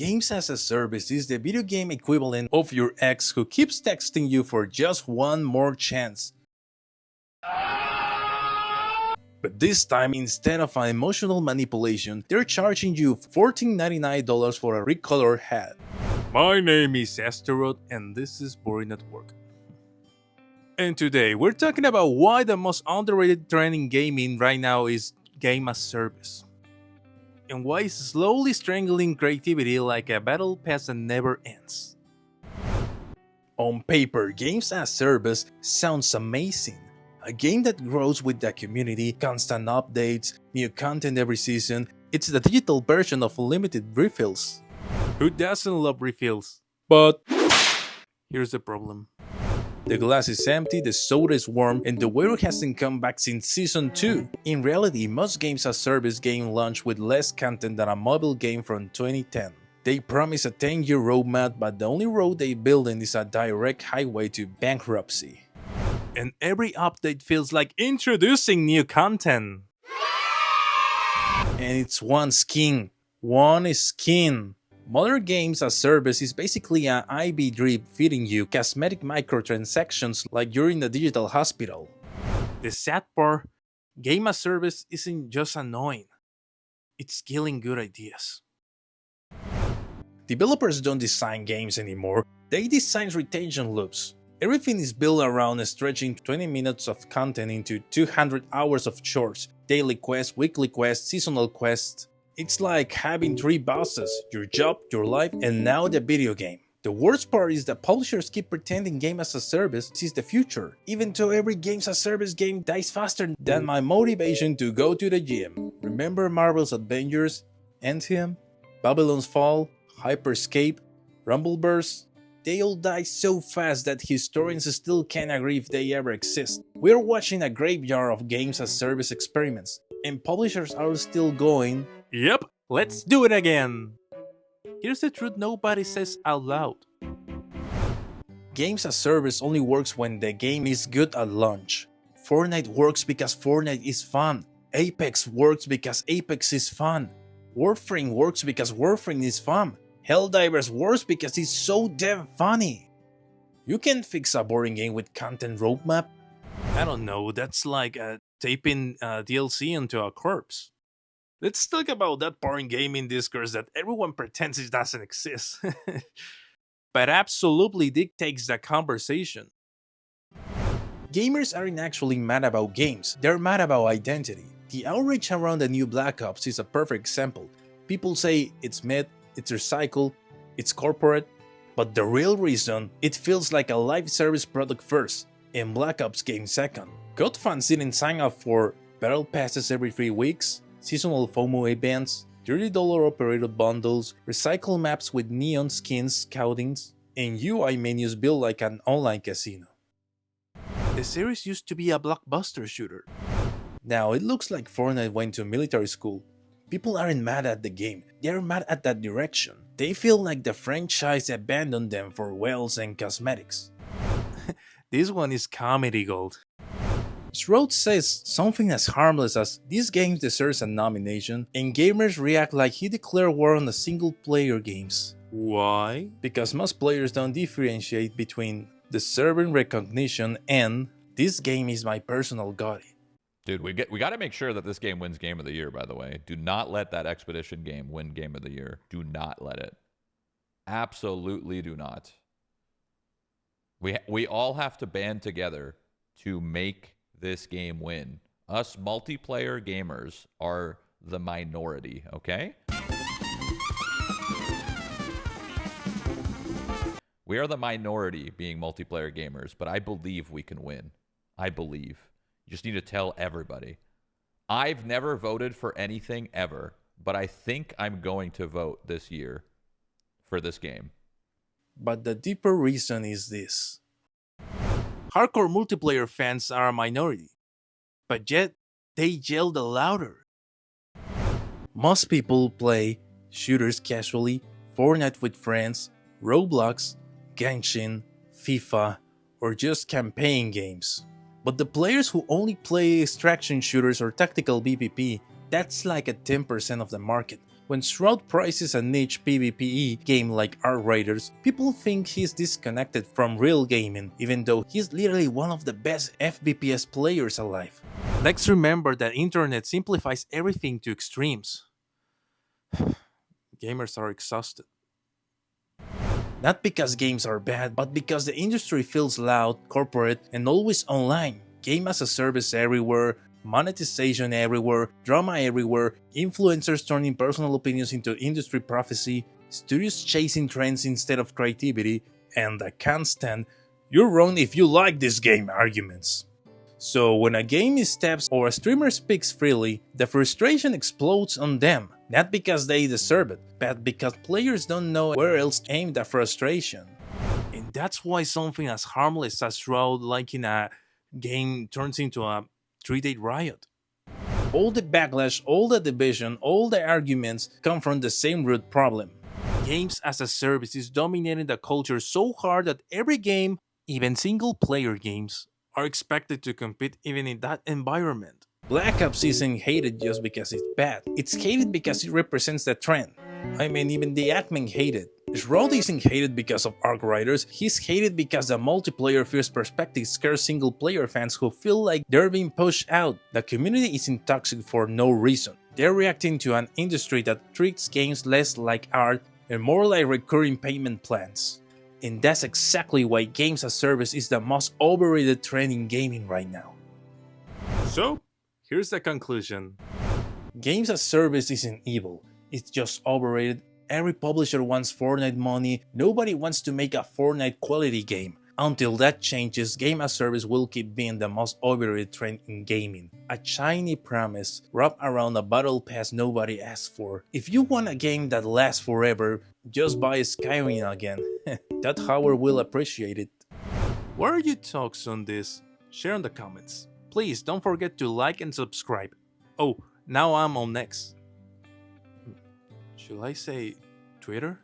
Games as a service is the video game equivalent of your ex who keeps texting you for just one more chance. But this time, instead of an emotional manipulation, they're charging you $14.99 for a recolored hat. My name is Shroud and this is Boring at Work. And today, we're talking about why the most underrated trend in gaming right now is game as service. And why it's slowly strangling creativity like a battle pass that never ends. On paper, games as service sounds amazing. A game that grows with the community, constant updates, new content every season. It's the digital version of limited refills. Who doesn't love refills? But here's the problem. The glass is empty, the soda is warm, and the waiter hasn't come back since Season 2. In reality, most games as service game launch with less content than a mobile game from 2010. They promise a 10-year roadmap, but the only road they build in is a direct highway to bankruptcy. And every update feels like introducing new content. And it's one skin. Modern games as service is basically an IV drip feeding you cosmetic microtransactions like you're in a digital hospital. The sad part, game as service isn't just annoying, it's killing good ideas. Developers don't design games anymore, they design retention loops. Everything is built around stretching 20 minutes of content into 200 hours of chores, daily quests, weekly quests, seasonal quests. It's like having 3 bosses, your job, your life, and now the video game. The worst part is that publishers keep pretending game as a service is the future, even though every games as a service game dies faster than my motivation to go to the gym. Remember Marvel's Avengers, Anthem, Babylon's Fall, Hyperscape, Rumbleverse? They all die so fast that historians still can't agree if they ever exist. We're watching a graveyard of games as service experiments, and publishers are still going, "Yep, let's do it again." Here's the truth nobody says out loud. Games as service only works when the game is good at launch. Fortnite works because Fortnite is fun. Apex works because Apex is fun. Warframe works because Warframe is fun. Helldivers works because it's so damn funny. You can fix a boring game with content roadmap. I don't know, that's like taping DLC into a corpse. Let's talk about that boring gaming discourse that everyone pretends it doesn't exist. But absolutely dictates the conversation. Gamers aren't actually mad about games, they're mad about identity. The outrage around the new Black Ops is a perfect example. People say it's mid, it's recycled, it's corporate, but the real reason, it feels like a live service product first, and Black Ops game second. COD fans didn't sign up for battle passes every 3 weeks, seasonal FOMO events, $30 operated bundles, recycled maps with neon skins, scoutings, and UI menus built like an online casino. The series used to be a blockbuster shooter. Now it looks like Fortnite went to military school. People aren't mad at the game, they're mad at that direction. They feel like the franchise abandoned them for whales and cosmetics. This one is comedy gold. Shroud says something as harmless as "this game deserves a nomination," and gamers react like he declared war on the single-player games. Why? Because most players don't differentiate between deserving recognition and "this game is my personal god." Dude, we got to make sure that this game wins Game of the Year, by the way. Do not let that Expedition game win Game of the Year. Do not let it. Absolutely do not. We all have to band together to make this game win. Us multiplayer gamers are the minority, okay? We are the minority being multiplayer gamers, but I believe we can win. I believe. You just need to tell everybody. I've never voted for anything ever, but I think I'm going to vote this year for this game. But the deeper reason is this. Hardcore multiplayer fans are a minority, but yet they yell the louder. Most people play shooters casually, Fortnite with friends, Roblox, Genshin, FIFA, or just campaign games. But the players who only play extraction shooters or tactical PvP, that's like a 10% of the market. When Shroud prices a niche PvPE game like Outriders, people think he's disconnected from real gaming, even though he's literally one of the best FBPS players alive. Let's remember that internet simplifies everything to extremes. Gamers are exhausted. Not because games are bad, but because the industry feels loud, corporate, and always online. Game as a service everywhere, monetization everywhere, drama everywhere, influencers turning personal opinions into industry prophecy, studios chasing trends instead of creativity, and the constant "you're wrong if you like this game" arguments. So when a game missteps or a streamer speaks freely, the frustration explodes on them, not because they deserve it, but because players don't know where else to aim that frustration. And that's why something as harmless as Shroud liking a game turns into a 3-day riot. All the backlash, all the division, all the arguments come from the same root problem. Games as a service is dominating the culture so hard that every game, even single-player games, are expected to compete even in that environment. Black Ops isn't hated just because it's bad, it's hated because it represents the trend. I mean, even the admin hate it. Shroud isn't hated because of Outriders, he's hated because the multiplayer first perspective scares single-player fans who feel like they're being pushed out. The community isn't toxic for no reason. They're reacting to an industry that treats games less like art and more like recurring payment plans. And that's exactly why games as service is the most overrated trend in gaming right now. So, here's the conclusion. Games as service isn't evil, it's just overrated. Every publisher wants Fortnite money, nobody wants to make a Fortnite quality game. Until that changes, game as service will keep being the most overrated trend in gaming. A shiny promise wrapped around a battle pass nobody asked for. If you want a game that lasts forever, just buy Skyrim again. That Howard will appreciate it. What are your thoughts on this? Share in the comments. Please don't forget to like and subscribe. Oh, now I'm on X. Should I say Twitter?